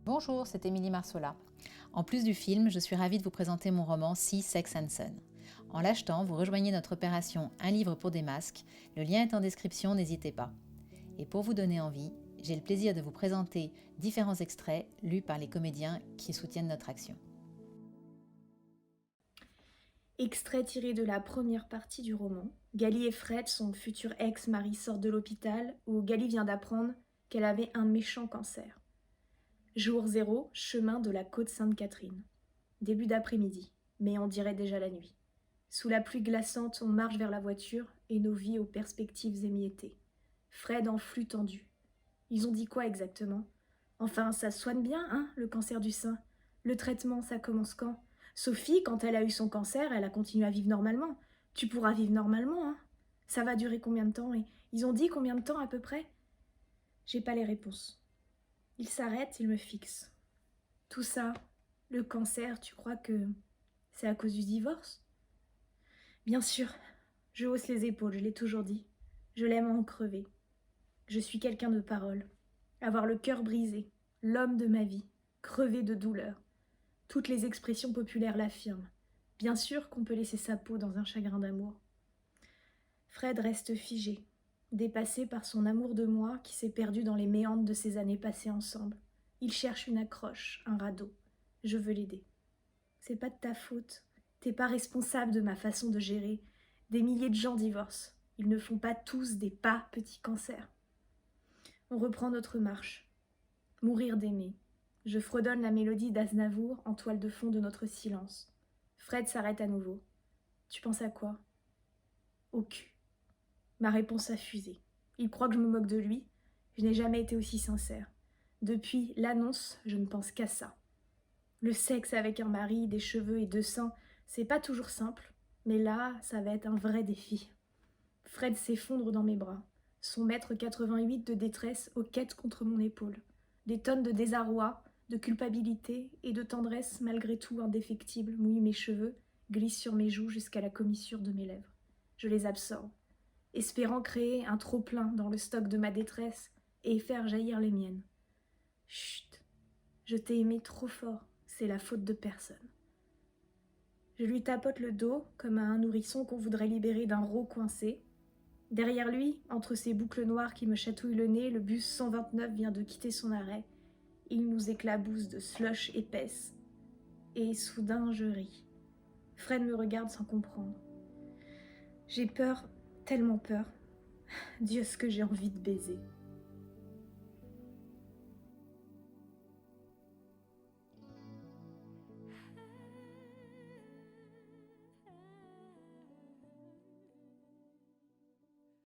Bonjour, c'est Émilie Marsola. En plus du film, je suis ravie de vous présenter mon roman Sea, Sex and Son. En l'achetant, vous rejoignez notre opération Un livre pour des masques. Le lien est en description, n'hésitez pas. Et pour vous donner envie, j'ai le plaisir de vous présenter différents extraits lus par les comédiens qui soutiennent notre action. Extrait tiré de la première partie du roman. Gali et Fred, son futur ex-mari, sortent de l'hôpital où Gali vient d'apprendre qu'elle avait un méchant cancer. Jour 0, chemin de la côte Sainte-Catherine. Début d'après-midi, mais on dirait déjà la nuit. Sous la pluie glaçante, on marche vers la voiture et nos vies aux perspectives émiettées. Fred en flux tendu. Ils ont dit quoi exactement? Enfin, ça soigne bien, hein, le cancer du sein. Le traitement, ça commence quand? Sophie, quand elle a eu son cancer, elle a continué à vivre normalement. Tu pourras vivre normalement, hein. Ça va durer combien de temps? Et ils ont dit combien de temps à peu près? J'ai pas les réponses. Ils s'arrêtent, ils me fixent. Tout ça, le cancer, tu crois que c'est à cause du divorce? Bien sûr. Je hausse les épaules, je l'ai toujours dit. Je l'aime en crever. Je suis quelqu'un de parole. Avoir le cœur brisé, l'homme de ma vie, crevé de douleur. Toutes les expressions populaires l'affirment. Bien sûr qu'on peut laisser sa peau dans un chagrin d'amour. Fred reste figé, dépassé par son amour de moi qui s'est perdu dans les méandres de ces années passées ensemble. Il cherche une accroche, un radeau. Je veux l'aider. C'est pas de ta faute. T'es pas responsable de ma façon de gérer. Des milliers de gens divorcent. Ils ne font pas tous des pas petits cancers. On reprend notre marche. Mourir d'aimer. Je fredonne la mélodie d'Aznavour en toile de fond de notre silence. Fred s'arrête à nouveau. Tu penses à quoi? Au cul. Ma réponse a fusé. Il croit que je me moque de lui. Je n'ai jamais été aussi sincère. Depuis l'annonce, je ne pense qu'à ça. Le sexe avec un mari, des cheveux et 2 seins, c'est pas toujours simple, mais là, ça va être un vrai défi. Fred s'effondre dans mes bras. Son mètre 88 de détresse hoquette contre mon épaule. Des tonnes de désarroi, de culpabilité et de tendresse malgré tout indéfectible mouillent mes cheveux, glissent sur mes joues jusqu'à la commissure de mes lèvres. Je les absorbe, espérant créer un trop-plein dans le stock de ma détresse et faire jaillir les miennes. Chut, je t'ai aimé trop fort, c'est la faute de personne. Je lui tapote le dos comme à un nourrisson qu'on voudrait libérer d'un rot coincé. Derrière lui, entre ses boucles noires qui me chatouillent le nez, le bus 129 vient de quitter son arrêt. Il nous éclabousse de slush épaisse. Et soudain, je ris. Fred me regarde sans comprendre. J'ai peur, tellement peur. Dieu, ce que j'ai envie de baiser.